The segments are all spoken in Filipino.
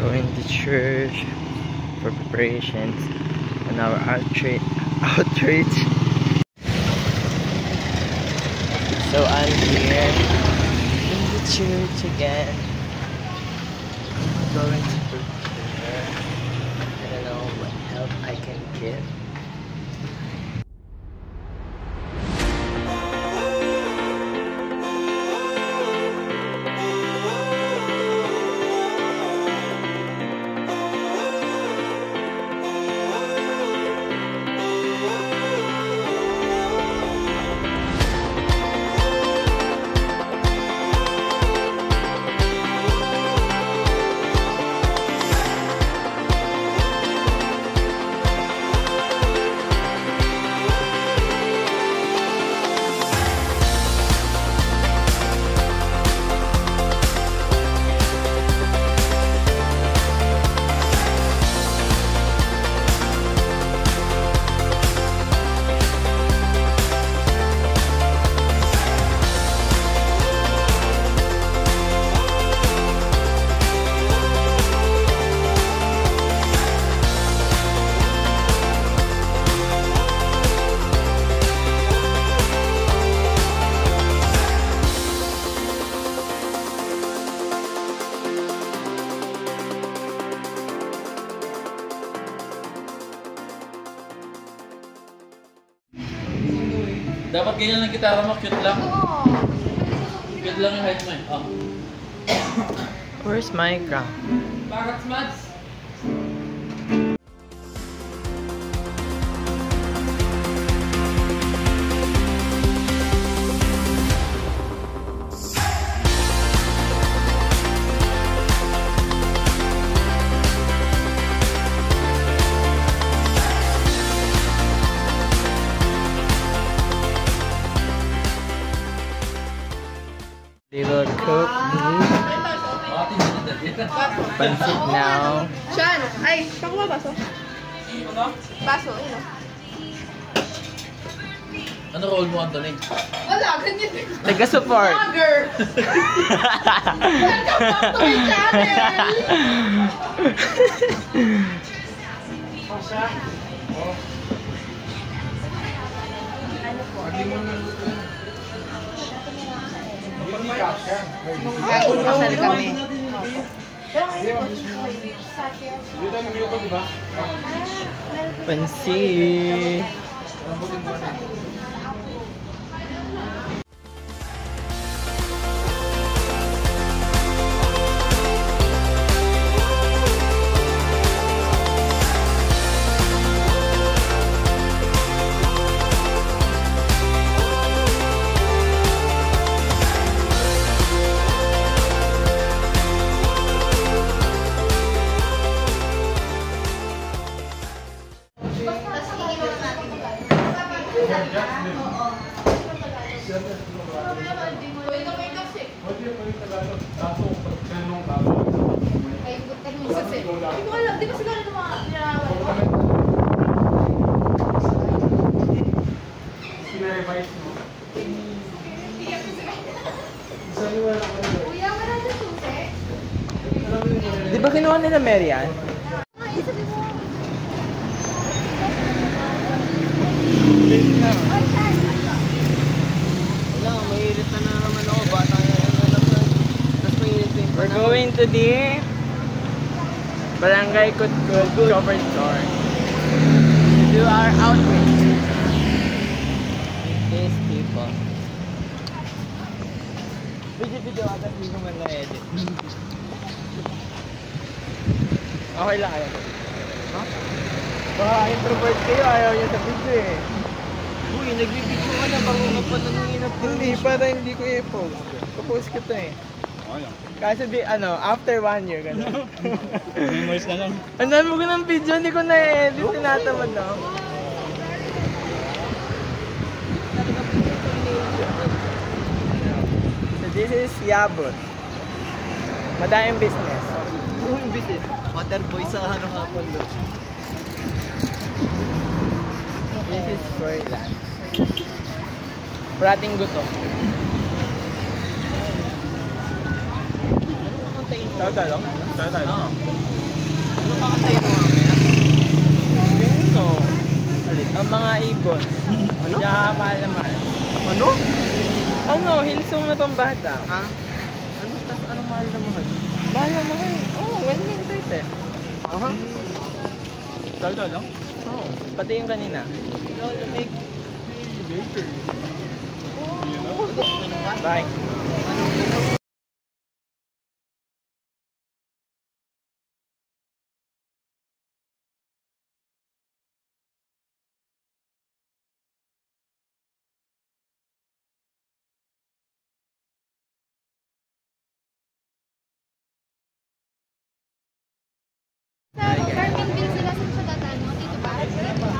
Going to church for preparations on our outreach. So I'm here in the church again. I'm going to prepare. I don't know what help I can give. Dapat ganyan lang gitara mo, cute lang. Cute lang yung height mo eh. Oh. Where's my crown? Bakit smads? They will cook pancit now. Sean, ay, pakuha baso. Baso, yun o. Ano role mo, Anthony? Wala, ganyan. Taga-support. Vlogger! Welcome back to my channel! Ay, kasal kami. Pancit. Di ba kinuha nila Marian? We're going to the Barangay Kutkut Covered Store to do our outreach with these people. Video agad hindi ko man na-edit. Okay lang ayaw. Huh? Baka introvert kayo, ayaw niya sa video eh. Uy, nagbibideo ka na, bago ka pa nanginap. Hindi, para hindi ko i-post. Post ko to eh. Kasi di, after 1 year, gano'n. Memories na lang. Ang dami ko ng video, hindi ko na-edit, tinatamad na ako. So this is Yabon. Madaming business. Business. Waterboy sa hapon doon. This is Froylan. Prating gutom. Tayo. Oo. Ano pa kasi yung mamaya? Ano? Ang mga ibon. Ano? Tsaka mahal. Ano? Ano? Hilsong na tong bata. Ha? Ano? Tas anong mahal na mahal? Mahal na mahal. Oo, ganyan yung type eh. Aha. Tayo lang? Oo. Pati yung kanina. Bye. Carmen Bill sila sa Sagatan mo dito ba?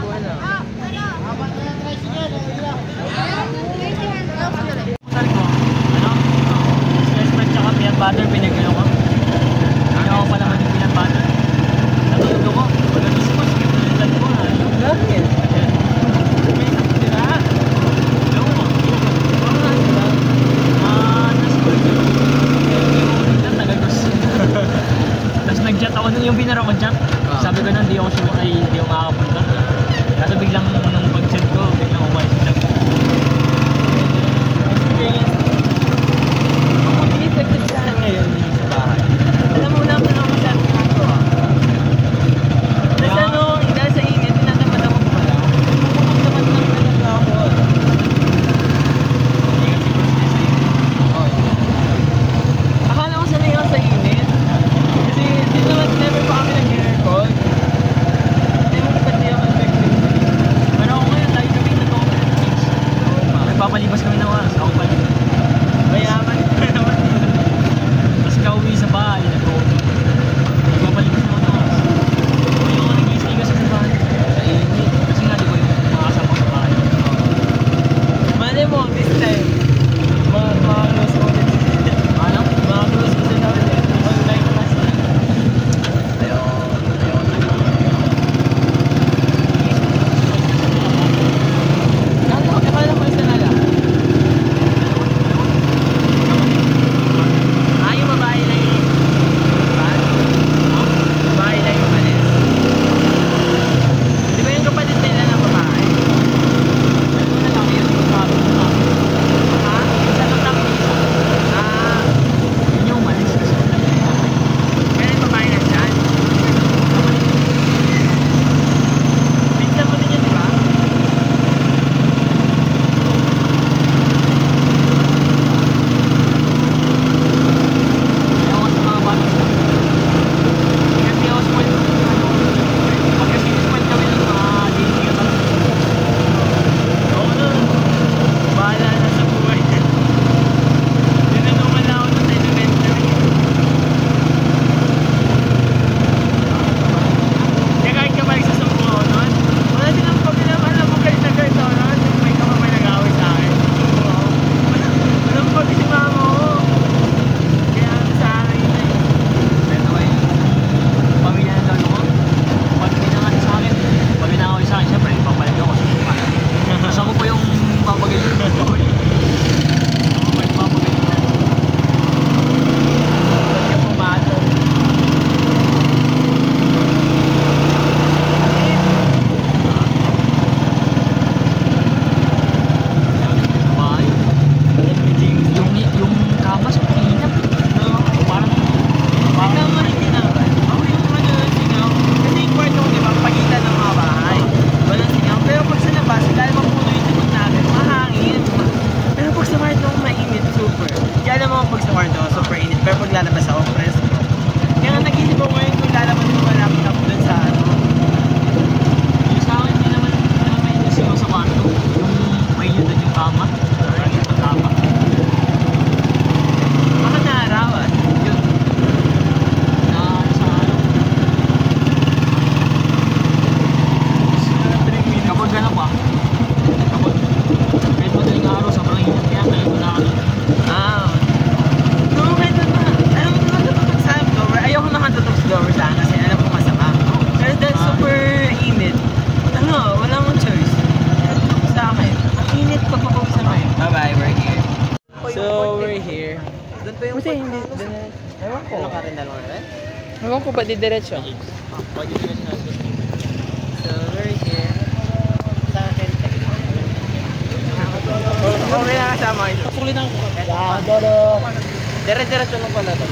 Wala. Sal ko, spread tsaka peanut butter, pinagano ko. Ginawa ko pa naman yung peanut butter. Natulog ako, wala gusto ko, skip na yung sal ko. Bakit? May sakit nila. Ewan ko. Nasa-school ko. Tagagos. Tapos nag-chat ako nung yung binara ko chat. Sabi ko na hindi ako sure ay hindi ako makakapunta. Kaso biglang nung pag-chat ko, biglang umalis siya. Effective sa akin ngayon dito sa bahay. Alam mo na ako masyado ginagawa. Tapos ano, dahil sa init, tinatamad ako pala. Tamad lang talaga ako. Hindi ka siguro sa init. Akala ko sanay ako sa init. Kasi di naman never pa kami nag-aircon. Hindi mo pati ako effective. Pero Ewan ko ba didiretso? Pag dito na siya. So, we're here. Sa akin. Okay na kasama ito. Pasulit ako. Dire-diretso lang pala ito.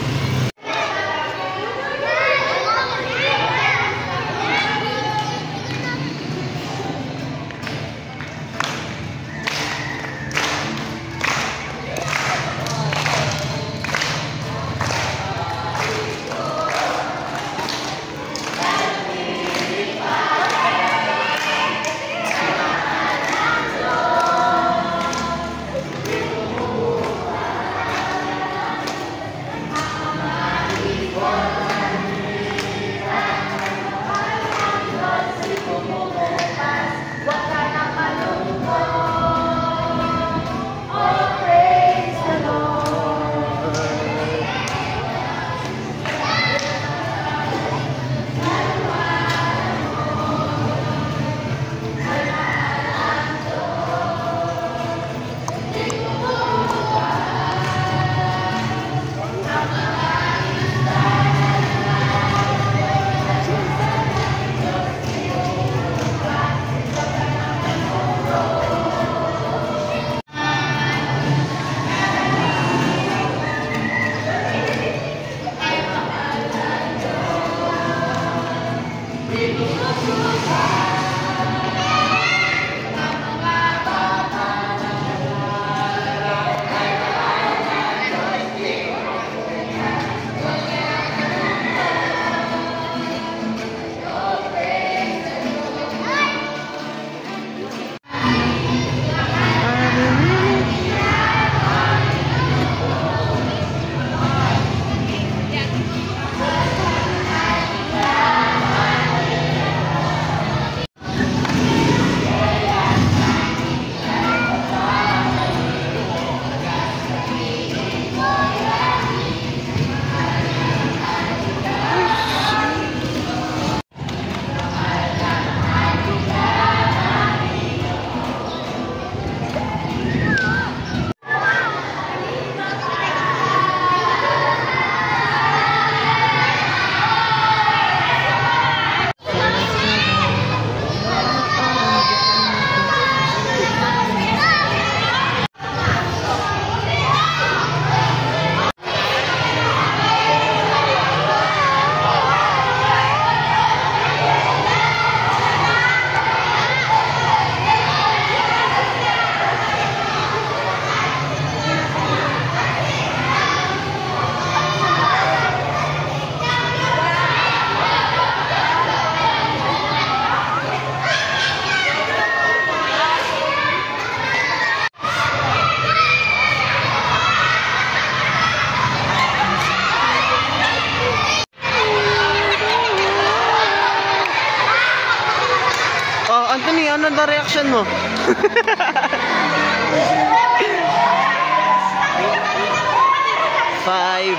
Anthony, ano na reaction mo? Five.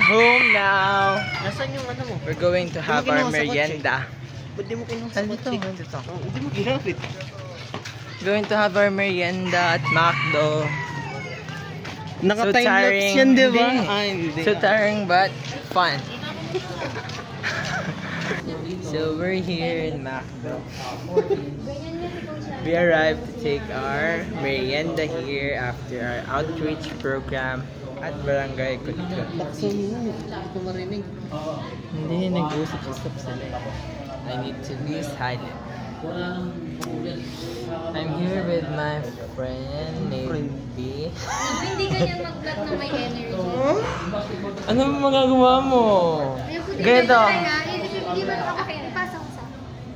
home now. Nasaan yung ano mo? We're going to have our merienda. Ba't di mo kinuha sa Dito, kotse? dito. Hindi mo ginamit. Going to have our merienda at McDo. Naka-time So lapse tiring. yan, di ba? Hindi. Ah, hindi. So tiring but fun. So we're here in McDo. We arrived to take our merienda here after our outreach program at Barangay Kutkut. Takso mo. Hindi ko marinig. Hindi, nag-usap-usap sila. I need to be silent. I'm here with my friend named B. Hindi ganyan mag-vlog na may energy. Ano magagawa mo? May puti Ganito. pa dyan. Hindi ba ako ipasa ko sa?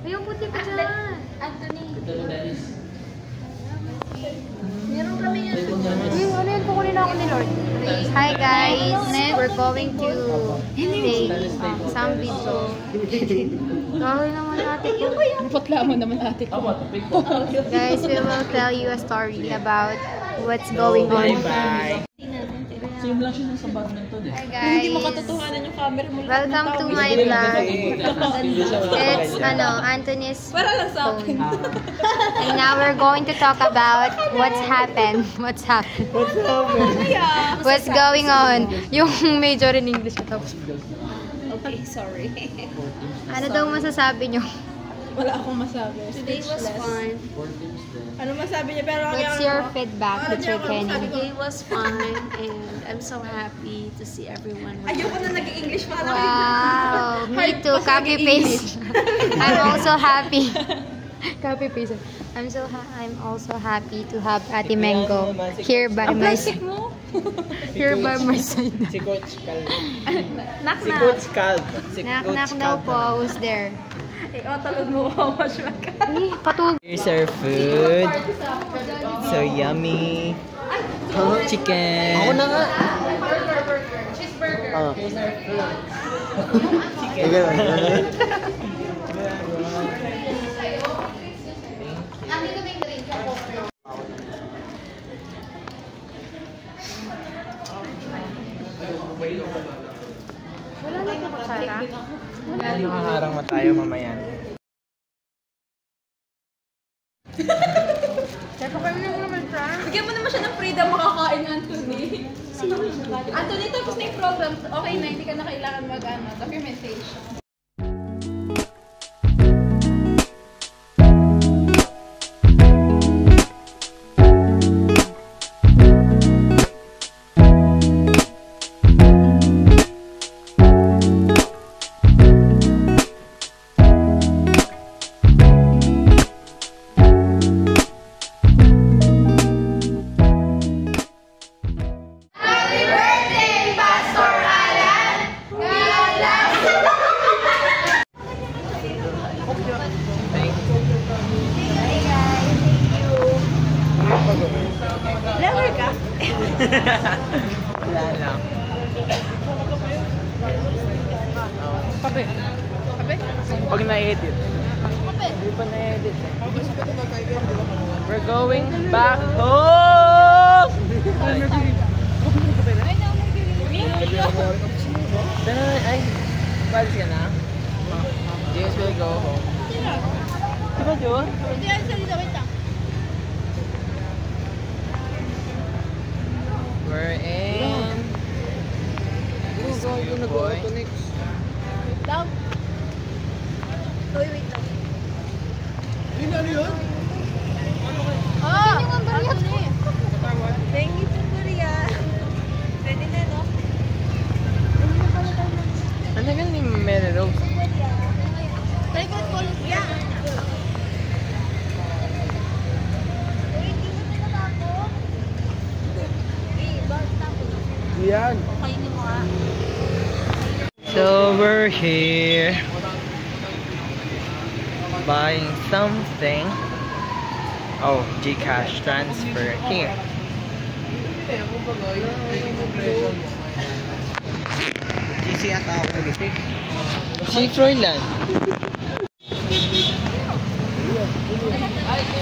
May puti pa dyan. Anthony. Meron kami yan. Ano yun? Kukunin ako ni Lord. Hi guys. We're going to take some video. Gawin naman natin yun. Patla mo naman ate ko. Guys, we will tell you a story about what's going on. Bye-bye. Same lang siya sa background to, Hi Hindi mo guys. katotohanan yung camera mo. Welcome to my vlog. It's Anthony's Para lang sa akin. phone. And now we're going to talk about what's happened. What's happened? Yeah. What's going on? Yung major in English ko tapos. Okay, sorry. Ano daw masasabi nyo? Wala akong masabi. Today was fun. Ano masabi niya? Pero What's your feedback, Teacher Kenny? Today was fun and I'm so happy to see everyone. ayoko na nag-English pa. Wow, me too. Copy paste. I'm also happy. Copy paste. I'm also happy to have Ate Mango here by my side. Here by my side. Si Coach Calv. Knock Si knock. Coach Calv. Si Knock Coach knock daw Calv. po. Who's there? Talod mo ako, wash my God. Eh, patug. Here's our food. So yummy. Chicken. Ako na nga. Here's our food. Chicken. Wala na po kutsara. Nakaharang na tayo mamaya. Bigyan mo naman siya ng freedom makakain, Anthony. Anthony, tapos na yung program. Okay na, hindi ka na kailangan documentation. Lever ka? Wala lang. Kape. Kape? Pag na-edit. Hindi pa na-edit eh. We're going back home! Ay, balis ka na? James will go home. Diba, Jun? Hindi, yan salita, wait lang. We're in... Boy. Down. Uy, wait lang. Oh! Anthony. Thank you, Korea. Pwede na, no? Ano ka ni Mary Rose? Try ko call. Yeah. Yan. So we're here buying something. Oh, Gcash transfer here. GC ata ako nag-isip. Si Froylan.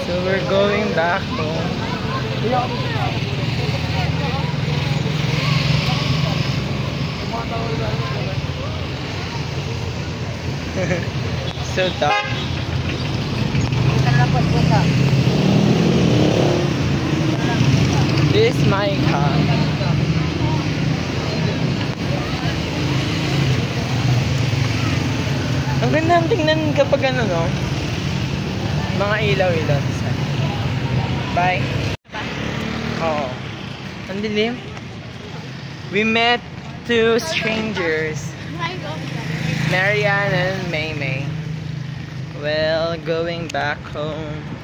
So we're going back home. so dark. This is my car. Ang ganda tingnan kapag ano, no? Mga ilaw-ilaw. Bye. Oo. Ang dilim. We met two strangers. Marianne and Maymay. Well, going back home.